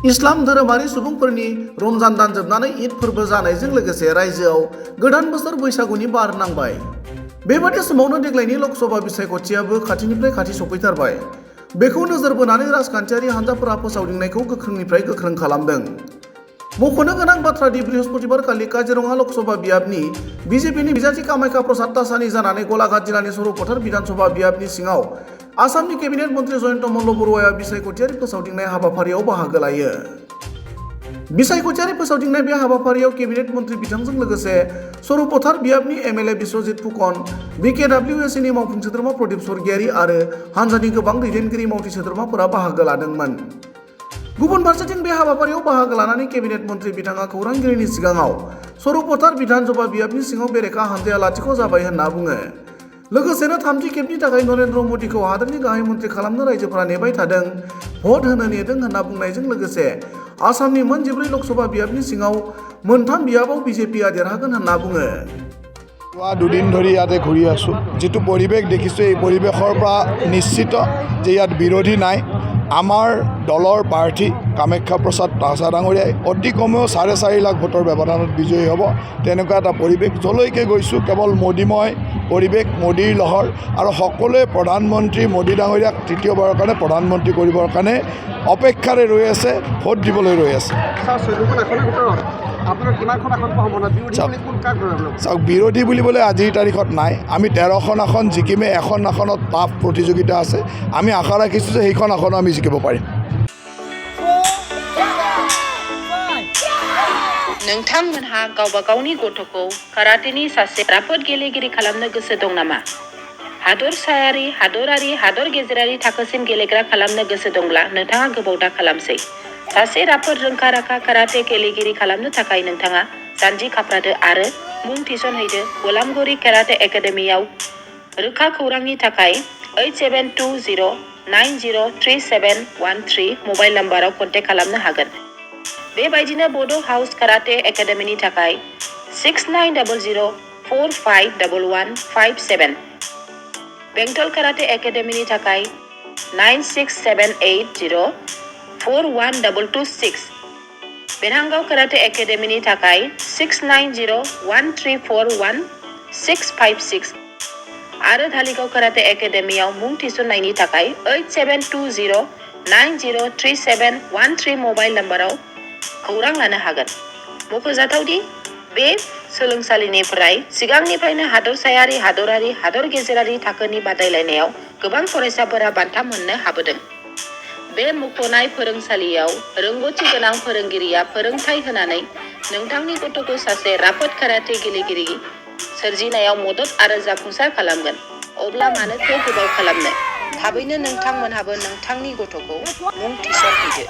इस्लाम धोरोमारि सुबुंफोरनि रमजान दान जोबनानै ईद फोरबो जानायजों लोगोसे रायजोआव गोदान बोसोर बैसागुनि बार नांबाय। बेबादि समावनो देग्लायनि लकसभा बिसायख'थियाबो खाथिनिफ्राय खाथि सफैथारबाय। बेखौ नोजोर बोनानै राजखान्थियारि हान्जाफोरा फोसावदिंनायखौ गोख्रोंनिफ्राय गोख्रों खालामदों। मख'नो गोनां बाथ्रा दि बृहस्पतिबारखालि काजिरङा लकसभा बियाबनि बिजेपिनि बिजाथि कामाख्या प्रसाद तासानि जानानै गलाघाट जिल्लानि सर'फोथार बिधानसभा बियाबनि सिङाव आसामनि केबिनेट मन्त्रि जयन्त मल्ल बरुवाया बिसायख'थियारि फोसावदिंनाय हाबाफारियाव बाहागो लायो। बिसायख'थियारि फोसावदिंनाय बे हाबाफारियाव केबिनेट मन्त्रि बिथांजों लोगोसे सर'फोथार बियाबनि एमएलए बिश्वजित फुकन, बिकेडब्लिउएसनि मावफुं सोद्रोमा प्रदीप स्वर्गियारी आरो हान्जानि गोबां दैदेनगिरि मावथि सोद्रोमाफोरा बाहागो लादोंमोन। गुबुन फारसेथिं बे हाबाफारियाव बाहागो लानानै केबिनेट मन्त्रि बिथाङा खौरांगिरिनि सिगाङाव सर'फोथार बिधानसभा बियाबनि सिङाव बेरेखा हानजाया लाथिख' जाबाय होनना बुङो। लोगोसेनो थामथि खेबनि थाखाय नरेन्द्र मदिखौ हादोरनि गाहाय मन्त्रि खालामनो रायजोफोरा नेबाय थादों, भट होनो नेदों होनना बुंनायजों लोगोसे आसामनि मोन 14 लकसभा बियाबनि सिङाव मोनथाम बियाबाव बिजेपिआ देरहागोन होनना बुङो। দুদিন ধৰি ইয়াতে ঘূৰি আছোঁ। যিটো পৰিৱেশ দেখিছোঁ এই পৰিৱেশৰ পৰা নিশ্চিত যে ইয়াত বিৰোধী নাই। আমাৰ দলৰ প্ৰাৰ্থী কামাখ্যা প্ৰসাদ তাছা ডাঙৰীয়াই অতি কমেও 4.5 লাখ ভোটৰ ব্যৱধানত বিজয়ী হ'ব। তেনেকুৱা এটা পৰিৱেশ যলৈকে গৈছোঁ কেৱল মোদীময় পৰিৱেশ, মোদীৰ লহৰ আৰু সকলোৱে প্ৰধানমন্ত্ৰী মোদী ডাঙৰীয়াক তৃতীয়বাৰৰ কাৰণে প্ৰধানমন্ত্ৰী কৰিবৰ কাৰণে অপেক্ষাৰে ৰৈ আছে, ভোট দিবলৈ ৰৈ আছে। চাওক, বিৰোধী বুলিবলৈ আজিৰ তাৰিখত নাই। আমি 13খন আসন জিকিমে, এখন আসনত টাফ প্ৰতিযোগিতা আছে। আমি আশা ৰাখিছোঁ যে সেইখন আসনো আমি জিকিব পাৰিম। नोंथांमोनहा गावबा गावनि गथ'खौ काराटेनि सासे राफोद गेलेगिरि खालामनो गोसो दं नामा? हादरसायारि, हादरारि, हादर गेजेरारि थाखोसिम गेलेग्रा खालामनो गोसो दंब्ला नोंथाङा गोबाव दा खालामसै। सासे राफोद रोंखा-राखा काराटे गेलेगिरि खालामनो थाखाय नोंथाङा जानजि खाफ्रादो आरो मुं थिसनहैदो गलामगुरि काराटे एकाडेमियाव। रोखा खौरांनि थाखाय 8720903713 मबाइल नाम्बाराव कन्टेक्ट खालामनो हागोन। बेबायदिनो बड' हाउस काराटे एकाडेमिनि थाखाय 6900451157, बेंटल काराटे एकाडेमिनि थाखाय 9678041226, बेरहांगाव काराटे एकाडेमिनि थाखाय 6901341656 आरो धालिगाव काराटे एकाडेमियाव मुं थिसननायनि थाखाय 8720903713 मबाइल नाम्बाराव खौरां लानो हागोन। मख'जाथावदि बे सोलोंसालिनिफ्राय सिगांनिफ्रायनो हादरसायारि, हादरारि, हादर गेजेरारि थाखोनि बादायलायनायाव गोबां फरायसाफोरा बान्था मोननो हाबोदों। बे मुंख'नाय फोरोंसालियाव रोंग'थि गोनां फोरोंगिरिया फोरोंथाय होनानै नोंथांनि गथ'खौ सासे राफोद काराटे गेलेगिरि सोरजिनायाव मदद आरो जाफुंसार खालामगोन। अब्ला मानोथो गोबाव खालामनो? थाबैनो नोंथांमोनहाबो नोंथांनि गथ'खौ मुं थिसनहैदो।